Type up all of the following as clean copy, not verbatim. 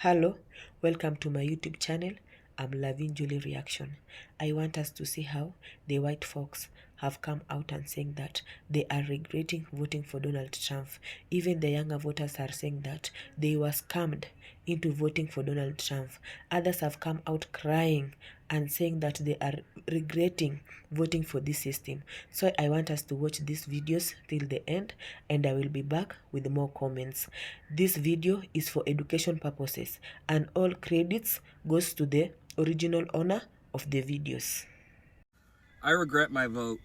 Hello, welcome to my YouTube channel. I'm Lavin Julie Reaction. I want us to see how the white folks have come out and saying that they are regretting voting for Donald Trump. Even the younger voters are saying that they were scammed into voting for Donald Trump. Others have come out crying and saying that they are regretting voting for this system. So I want us to watch these videos till the end, and I will be back with more comments. This video is for education purposes, and all credits goes to the original owner of the videos. I regret my vote.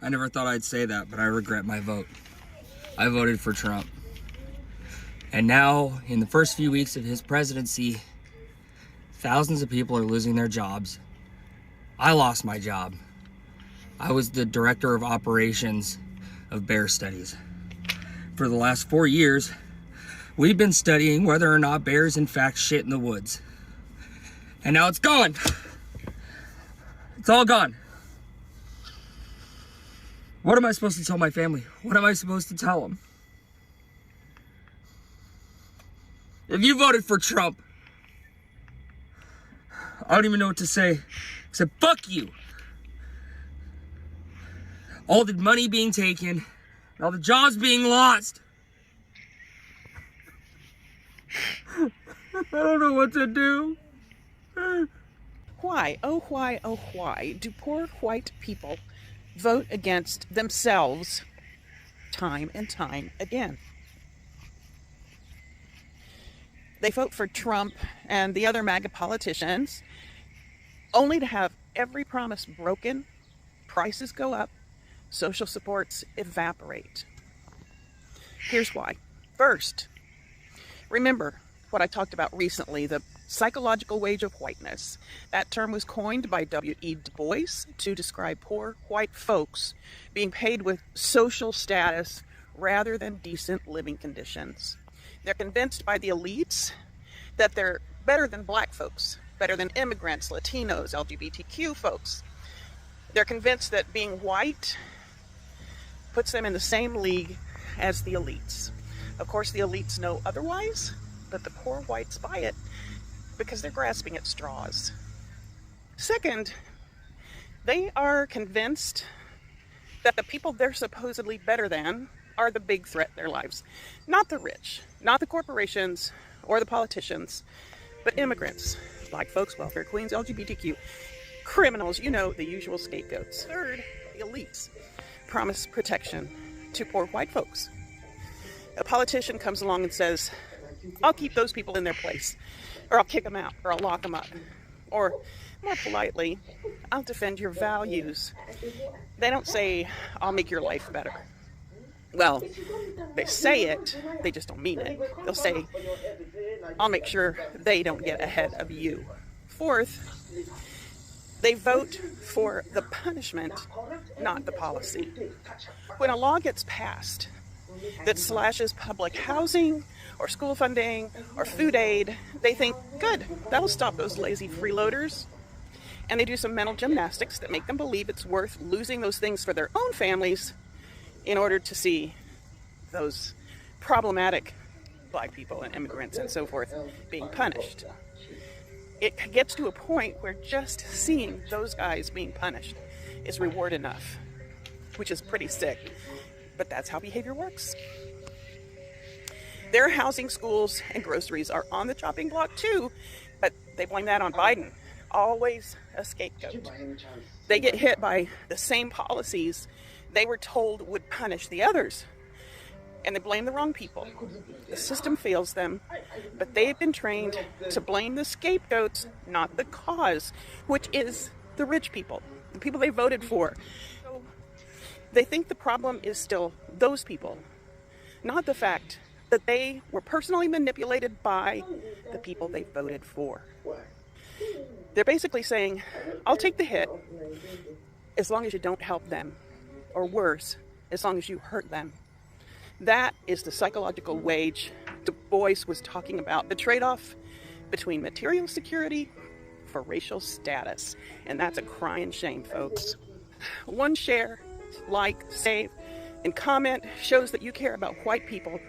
I never thought I'd say that, but I regret my vote. I voted for Trump. And now, in the first few weeks of his presidency, thousands of people are losing their jobs. I lost my job. I was the director of operations of bear studies. For the last 4 years, we've been studying whether or not bears in fact shit in the woods. And now it's gone. It's all gone. What am I supposed to tell my family? What am I supposed to tell them? If you voted for Trump, I don't even know what to say except fuck you. All the money being taken, all the jobs being lost. I don't know what to do. Why, oh why do poor white people vote against themselves time and time again? They vote for Trump and the other MAGA politicians only to have every promise broken, prices go up, social supports evaporate. Here's why. First, remember what I talked about recently, the psychological wage of whiteness. That term was coined by W.E. Du Bois to describe poor white folks being paid with social status rather than decent living conditions. They're convinced by the elites that they're better than black folks, better than immigrants, Latinos, LGBTQ folks. They're convinced that being white puts them in the same league as the elites. Of course, the elites know otherwise, but the poor whites buy it because they're grasping at straws. Second, they are convinced that the people they're supposedly better than are the big threat in their lives. Not the rich, not the corporations or the politicians, but immigrants, black folks, welfare queens, LGBTQ, criminals, you know, the usual scapegoats. Third, the elites promise protection to poor white folks. A politician comes along and says, I'll keep those people in their place, or I'll kick them out, or I'll lock them up, or more politely, I'll defend your values. They don't say, I'll make your life better. Well, they say it, they just don't mean it. They'll say, I'll make sure they don't get ahead of you. Fourth, they vote for the punishment, not the policy. When a law gets passed that slashes public housing or school funding or food aid, they think, good, that'll stop those lazy freeloaders. And they do some mental gymnastics that make them believe it's worth losing those things for their own families in order to see those problematic black people and immigrants and so forth being punished. It gets to a point where just seeing those guys being punished is reward enough, which is pretty sick, but that's how behavior works. Their housing, schools, and groceries are on the chopping block too, but they blame that on Biden. Always a scapegoat. They get hit by the same policies they were told would punish the others, and they blame the wrong people. The system fails them, but they've been trained to blame the scapegoats, not the cause, which is the rich people, the people they voted for. So they think the problem is still those people, not the fact that they were personally manipulated by the people they voted for. They're basically saying, I'll take the hit as long as you don't help them, or worse, as long as you hurt them. That is the psychological wage Du Bois was talking about, the trade-off between material security for racial status. And that's a crying shame, folks. One share, like, save, and comment shows that you care about white people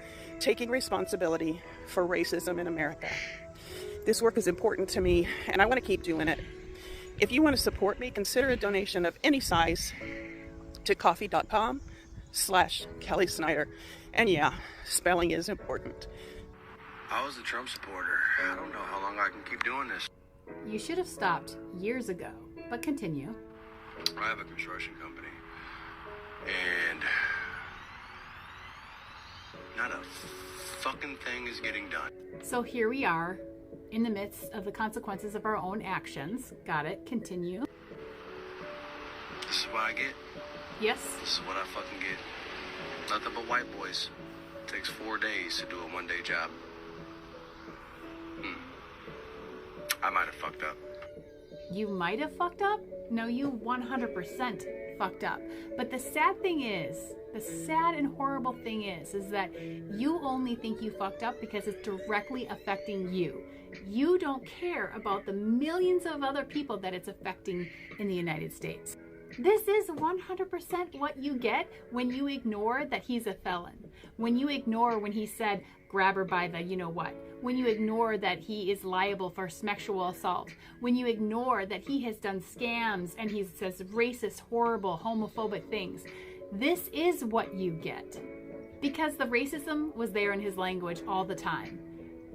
taking responsibility for racism in America. This work is important to me, and I want to keep doing it. If you want to support me, consider a donation of any size to coffee.com/Kelly Snyder. And yeah, spelling is important. I was a Trump supporter. I don't know how long I can keep doing this. You should have stopped years ago, but continue. I have a construction company, and not a fucking thing is getting done. So here we are, in the midst of the consequences of our own actions. Got it. Continue. This is what I get. Yes. This is what I fucking get. Nothing but white boys. It takes 4 days to do a one-day job. I might have fucked up. You might have fucked up? No, you 100% fucked up. But the sad thing is, the sad and horrible thing is that you only think you fucked up because it's directly affecting you. You don't care about the millions of other people that it's affecting in the United States. This is 100% what you get when you ignore that he's a felon. When you ignore when he said, grab her by the you-know-what. When you ignore that he is liable for sexual assault. When you ignore that he has done scams and he says racist, horrible, homophobic things. This is what you get. Because the racism was there in his language all the time.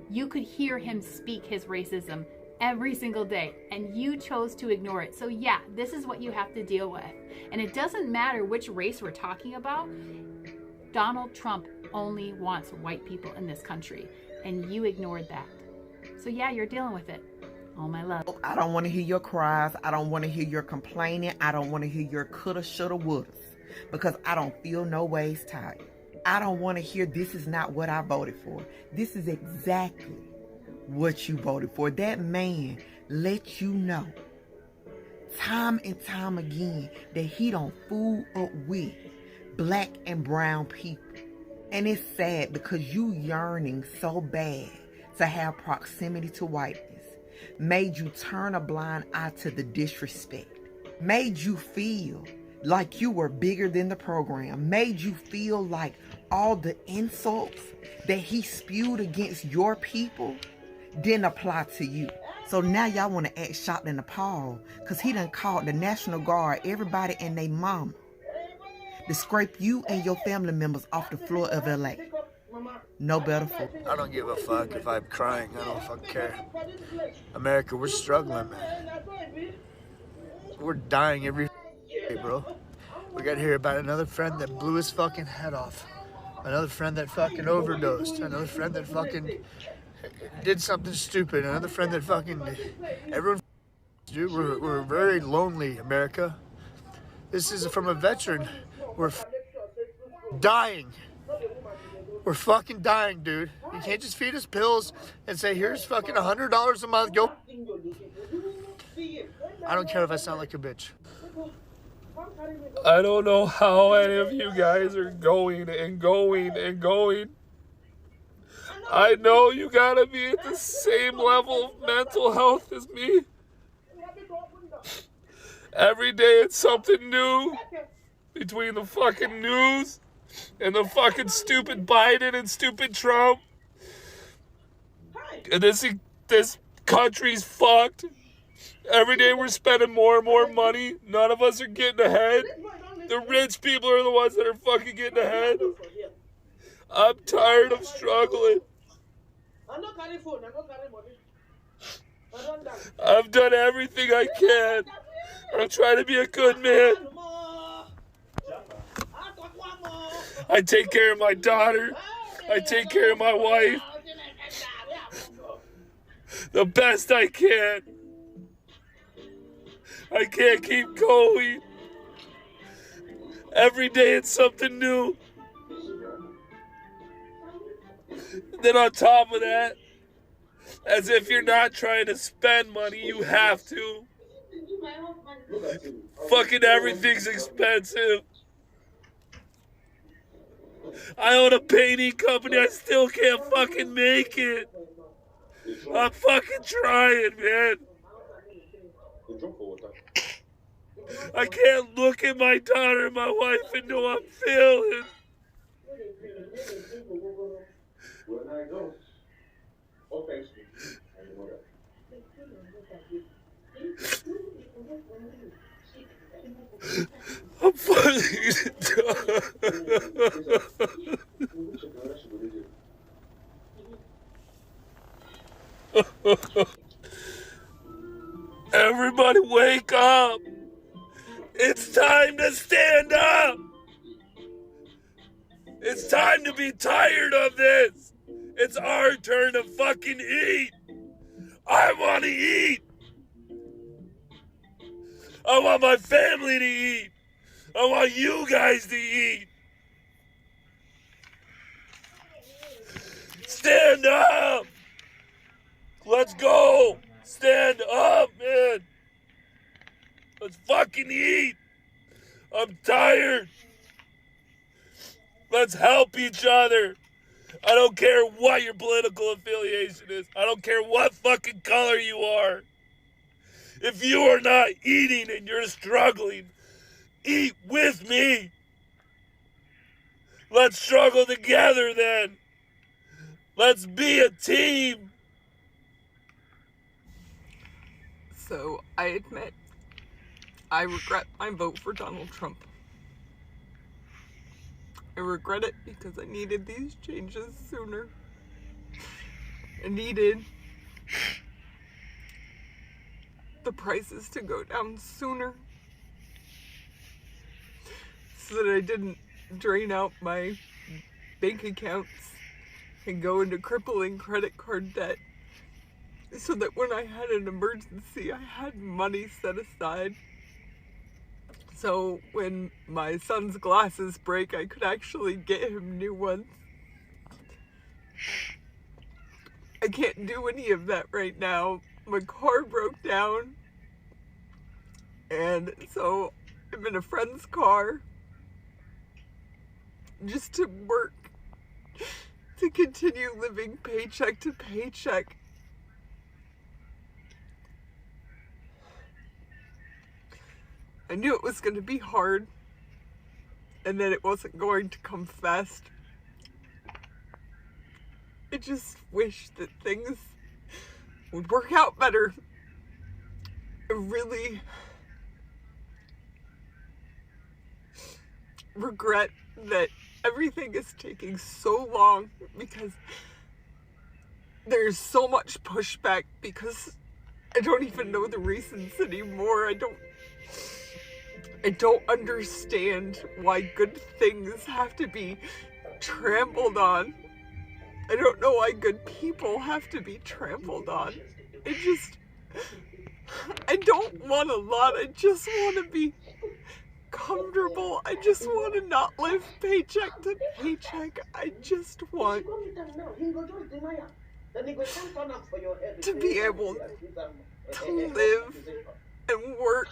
You could hear him speak his racism every single day, and you chose to ignore it. So yeah, this is what you have to deal with. And it doesn't matter which race we're talking about. Donald Trump only wants white people in this country, and you ignored that. So yeah, you're dealing with it. All my love. I don't want to hear your cries. I don't want to hear your complaining. I don't want to hear your coulda, shoulda, wouldas, because I don't feel no ways tired. I don't want to hear this is not what I voted for. This is exactly what you voted for. That man let you know time and time again that he don't fool up with black and brown people. And it's sad because you yearning so bad to have proximity to whiteness made you turn a blind eye to the disrespect, made you feel like you were bigger than the program, made you feel like all the insults that he spewed against your people didn't apply to you. So now y'all want to act shocked and appalled because he done called the National Guard, everybody and they mama, to scrape you and your family members off the floor of LA. No better for. I don't give a fuck if I'm crying. I don't fucking care. America, we're struggling, man. We're dying every day, bro. We got to hear about another friend that blew his fucking head off. Another friend that fucking overdosed. Another friend that fucking did something stupid. Another friend that fucking... Everyone... Dude, we're very lonely, America. This is from a veteran. We're dying. We're fucking dying, dude. You can't just feed us pills and say, here's fucking $100 a month. Go. I don't care if I sound like a bitch. I don't know how any of you guys are going and going and going. I know you gotta be at the same level of mental health as me. Every day it's something new. Between the fucking news and the fucking stupid Biden and stupid Trump. And this country's fucked. Every day we're spending more and more money. None of us are getting ahead. The rich people are the ones that are fucking getting ahead. I'm tired of struggling. I've done everything I can. I'm trying to be a good man. I take care of my daughter. I take care of my wife. The best I can. I can't keep going. Every day it's something new. Then on top of that, as if you're not trying to spend money, you have to. Fucking everything's expensive. I own a painting company, I still can't fucking make it. I'm fucking trying, man. I can't look at my daughter and my wife and know I'm failing. I'm fucking done. Everybody wake up. It's time to stand up. It's time to be tired of this. It's our turn to fucking eat. I want to eat. I want my family to eat. I want you guys to eat. Stand up. Let's go. Stand up, man. Let's fucking eat. I'm tired. Let's help each other. I don't care what your political affiliation is. I don't care what fucking color you are. If you are not eating and you're struggling, eat with me. Let's struggle together then. Let's be a team. So I admit, I regret my vote for Donald Trump. I regret it because I needed these changes sooner. I needed the prices to go down sooner so that I didn't drain out my bank accounts and go into crippling credit card debt, so that when I had an emergency, I had money set aside. So when my son's glasses break, I could actually get him new ones. I can't do any of that right now. My car broke down, and so I'm in a friend's car just to work, to continue living paycheck to paycheck. I knew it was going to be hard, and that it wasn't going to come fast. I just wish that things would work out better. I really regret that everything is taking so long, because there's so much pushback, because I don't even know the reasons anymore. I don't understand why good things have to be trampled on. I don't know why good people have to be trampled on. I don't want a lot. I just want to be comfortable. I just want to not live paycheck to paycheck. I just want to be able to live and work.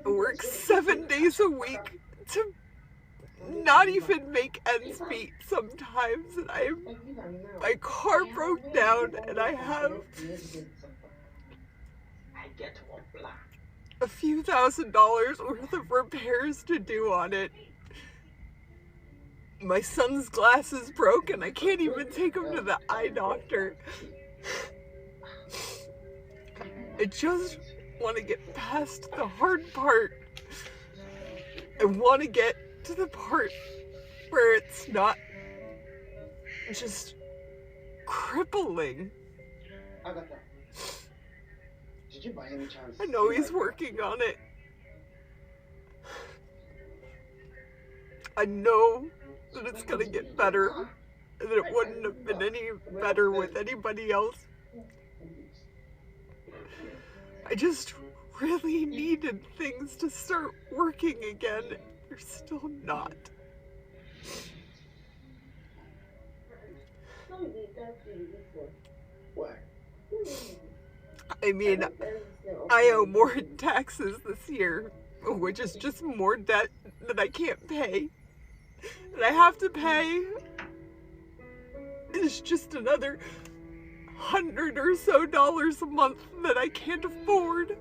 I work 7 days a week to not even make ends meet sometimes, and my car broke down, and I have a few $1,000s worth of repairs to do on it. My son's glasses broke, and I can't even take him to the eye doctor. I just want to get past the hard part. I want to get to the part where it's not just crippling. Did you by any chance? I know he's working on it. I know that it's gonna get better, and that it wouldn't have been any better with anybody else. I just really needed things to start working again. They're still not. I mean, I owe more in taxes this year, which is just more debt that I can't pay. And I have to pay. It's just another $100 or so a month that I can't afford.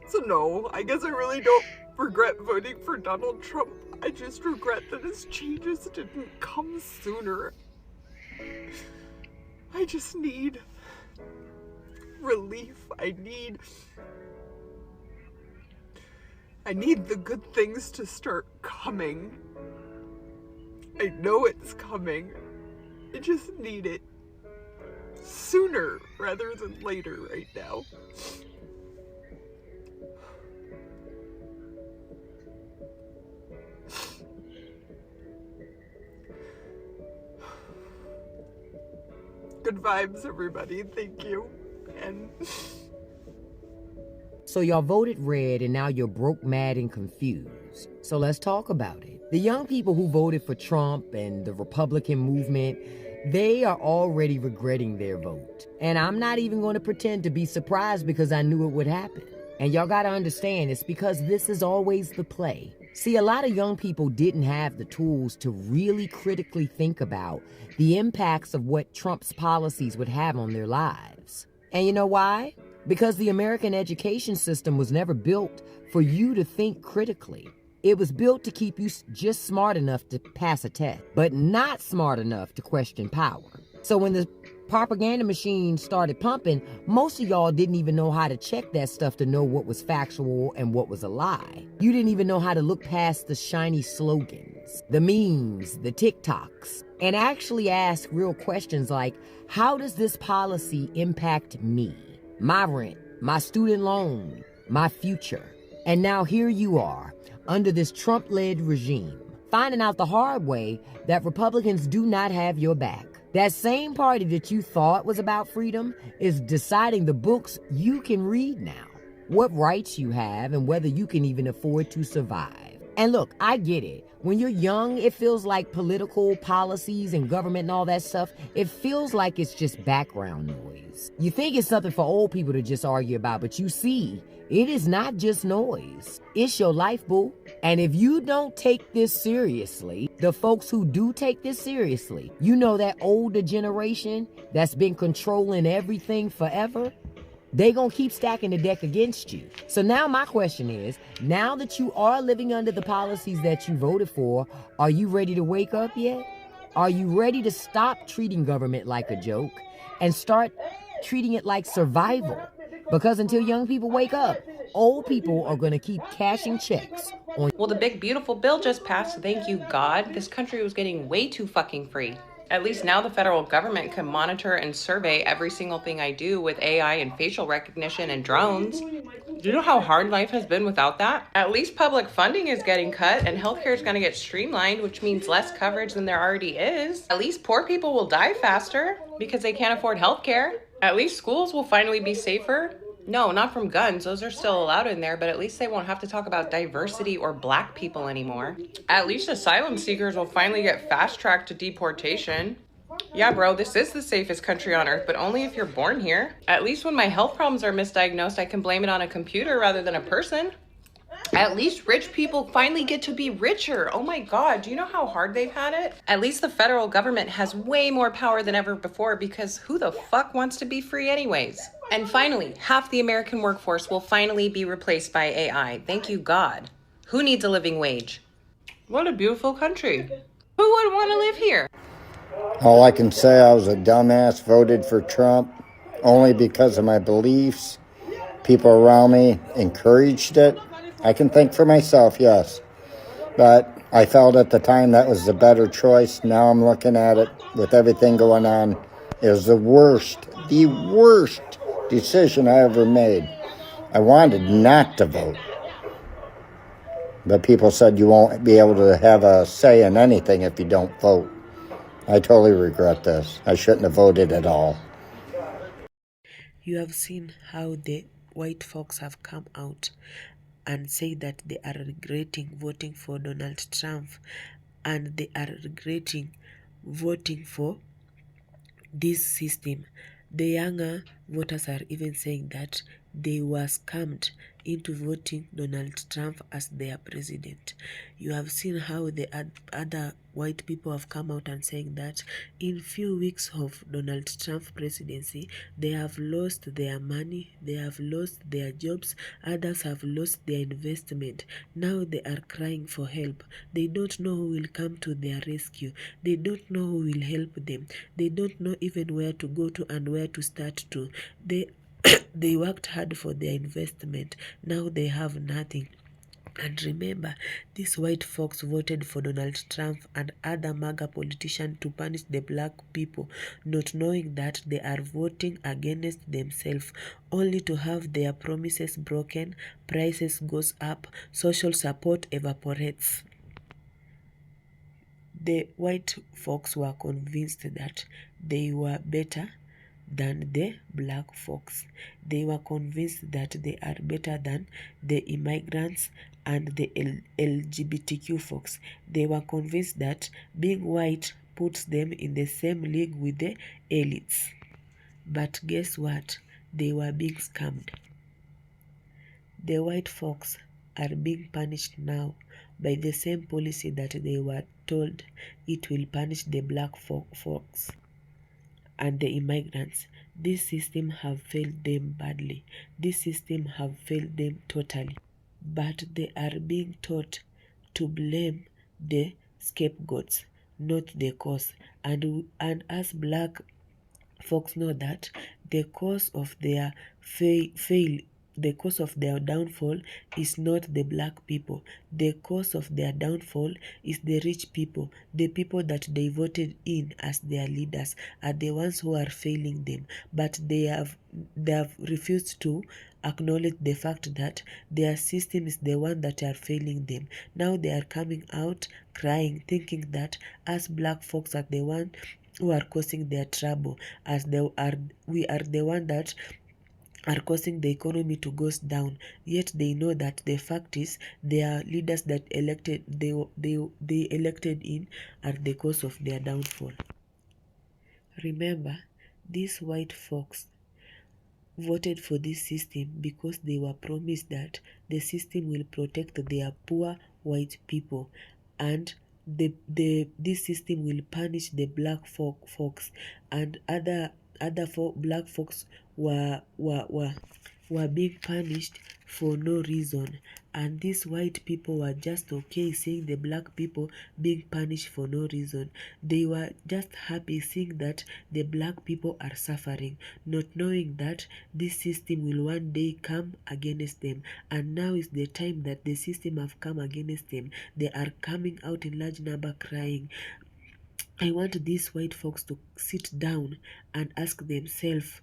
So no, I guess I really don't regret voting for Donald Trump. I just regret that his changes didn't come sooner. I just need relief. I need the good things to start coming. I know it's coming. I just need it sooner rather than later right now. Good vibes, everybody. Thank you. And So y'all voted red and now you're broke, mad, and confused. So let's talk about it. The young people who voted for Trump and the Republican movement, they are already regretting their vote. And I'm not even going to pretend to be surprised because I knew it would happen. And y'all got to understand, it's because this is always the play. See, a lot of young people didn't have the tools to really critically think about the impacts of what Trump's policies would have on their lives. And you know why? Because the American education system was never built for you to think critically. It was built to keep you just smart enough to pass a test, but not smart enough to question power. So when the propaganda machine started pumping, most of y'all didn't even know how to check that stuff to know what was factual and what was a lie. You didn't even know how to look past the shiny slogans, the memes, the TikToks, and actually ask real questions like, how does this policy impact me, my rent, my student loan, my future? And now here you are, under this Trump-led regime, finding out the hard way that Republicans do not have your back. That same party that you thought was about freedom is deciding the books you can read now, what rights you have, and whether you can even afford to survive. And look, I get it. When you're young, it feels like political policies and government and all that stuff, it feels like it's just background noise. You think it's something for old people to just argue about, but you see, it is not just noise. It's your life, boo. And if you don't take this seriously, the folks who do take this seriously, you know that older generation that's been controlling everything forever, they gonna keep stacking the deck against you. So now my question is, now that you are living under the policies that you voted for, are you ready to wake up yet? Are you ready to stop treating government like a joke and start treating it like survival? Because until young people wake up, old people are going to keep cashing checks on. Well, the big beautiful bill just passed. Thank you, God. This country was getting way too fucking free. At least now the federal government can monitor and survey every single thing I do with AI and facial recognition and drones. Do you know how hard life has been without that? At least public funding is getting cut and healthcare is going to get streamlined, which means less coverage than there already is. At least poor people will die faster because they can't afford healthcare. At least schools will finally be safer. No, not from guns. Those are still allowed in there, but at least they won't have to talk about diversity or black people anymore. At least asylum seekers will finally get fast-tracked to deportation. Yeah, bro, this is the safest country on earth, but only if you're born here. At least when my health problems are misdiagnosed, I can blame it on a computer rather than a person. At least rich people finally get to be richer. Oh my God, do you know how hard they've had it? At least the federal government has way more power than ever before because who the fuck wants to be free anyways? And finally, half the American workforce will finally be replaced by AI. Thank you, God. Who needs a living wage? What a beautiful country. Who would want to live here? All I can say, I was a dumbass, voted for Trump only because of my beliefs. People around me encouraged it. I can think for myself, yes. But I felt at the time that was the better choice. Now I'm looking at it with everything going on. It was the worst decision I ever made. I wanted not to vote. But people said you won't be able to have a say in anything if you don't vote. I totally regret this. I shouldn't have voted at all. You have seen how the white folks have come out and say that they are regretting voting for Donald Trump and they are regretting voting for this system. The younger voters are even saying that they were scammed into voting Donald Trump as their president. You have seen how the other white people have come out and saying that in few weeks of Donald Trump's presidency, they have lost their money, they have lost their jobs, others have lost their investment. Now they are crying for help. They don't know who will come to their rescue. They don't know who will help them. They don't know even where to go to and where to start to. They worked hard for their investment. Now they have nothing. And remember, these white folks voted for Donald Trump and other MAGA politicians to punish the black people, not knowing that they are voting against themselves, only to have their promises broken, prices goes up, social support evaporates. The white folks were convinced that they were better than the black folks. They were convinced that they are better than the immigrants and the LGBTQ folks. They were convinced that being white puts them in the same league with the elites. But guess what? They were being scammed. The white folks are being punished now by the same policy that they were told it will punish the black folks and the immigrants. This system have failed them badly. This system have failed them totally. But they are being taught to blame the scapegoats, not the cause. And as black folks know that the cause of their the cause of their downfall is not the black people. The cause of their downfall is the rich people. The people that they voted in as their leaders are the ones who are failing them. But they have refused to acknowledge the fact that their system is the one that are failing them. Now they are coming out crying, thinking that us black folks are the one who are causing their trouble, as we are the one that are causing the economy to go down. Yet they know that the fact is their leaders that they elected in are the cause of their downfall. Remember, these white folks voted for this system because they were promised that the system will protect their poor white people, and this system will punish the black folks, and other black folks were being punished for no reason. And these white people were just okay seeing the black people being punished for no reason. They were just happy seeing that the black people are suffering, not knowing that this system will one day come against them. And now is the time that the system have come against them. They are coming out in large number crying. I want these white folks to sit down and ask themselves,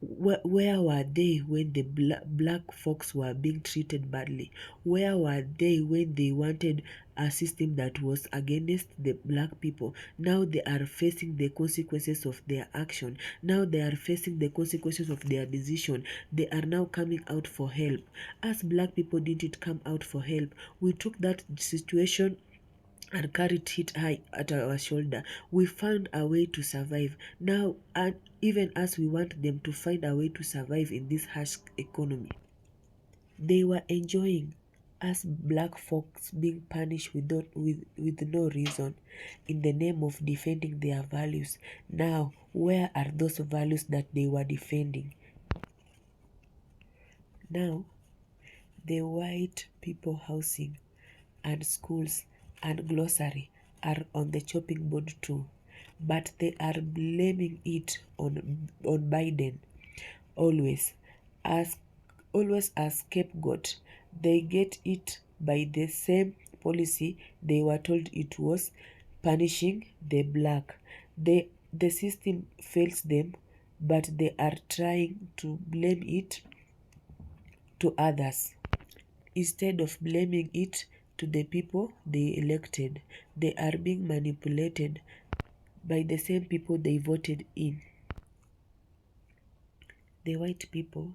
where were they when the black folks were being treated badly? Where were they when they wanted a system that was against the black people? Now they are facing the consequences of their action. Now they are facing the consequences of their decision. They are now coming out for help. As black people didn't come out for help, we took that situation and carried it high at our shoulder. We found a way to survive. Now, and even as we want them to find a way to survive in this harsh economy, they were enjoying us black folks being punished with no reason in the name of defending their values. Now, where are those values that they were defending? Now, the white people housing and schools and glossary are on the chopping board too, but they are blaming it on Biden always as scapegoat. They get it by the same policy they were told it was punishing the black. The system fails them, but they are trying to blame it to others instead of blaming it to the people they elected. They are being manipulated by the same people they voted in. The white people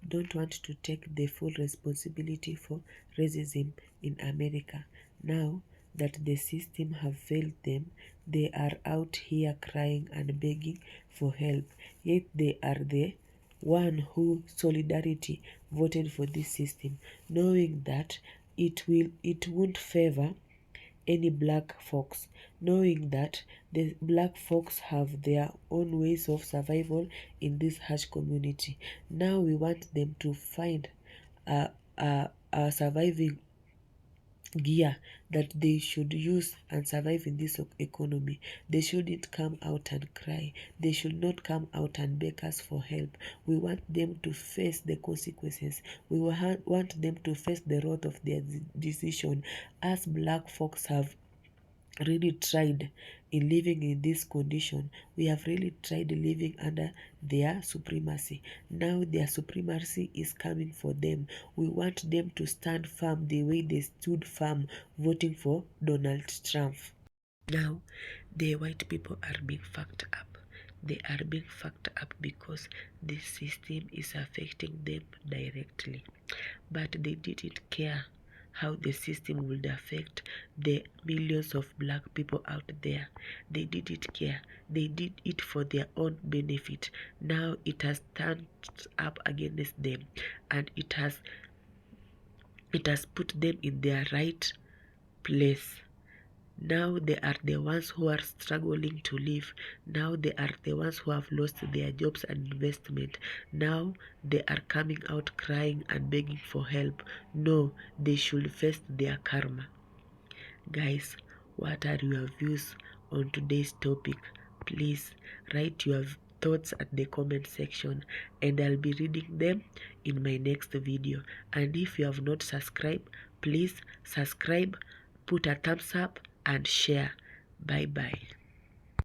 don't want to take the full responsibility for racism in America. Now that the system have failed them, they are out here crying and begging for help. Yet they are the one who solidarity voted for this system, knowing that it won't favor any black folks, knowing that the black folks have their own ways of survival in this harsh community. Now we want them to find a surviving gear that they should use and survive in this economy. They shouldn't come out and cry. They should not come out and beg us for help. We want them to face the consequences. We want them to face the wrath of their decision. As black folks have really tried in living in this condition, we have really tried living under their supremacy. Now their supremacy is coming for them. We want them to stand firm the way they stood firm voting for Donald Trump. Now the white people are being fucked up. They are being fucked up because this system is affecting them directly, but they didn't care how the system would affect the millions of black people out there. They didn't care. They did it for their own benefit. Now it has turned up against them, and it has put them in their right place. Now they are the ones who are struggling to live. Now they are the ones who have lost their jobs and investment. Now they are coming out crying and begging for help. No, they should face their karma. Guys, what are your views on today's topic? Please write your thoughts at the comment section, and I'll be reading them in my next video. And if you have not subscribed, please subscribe, put a thumbs up and share. Bye bye.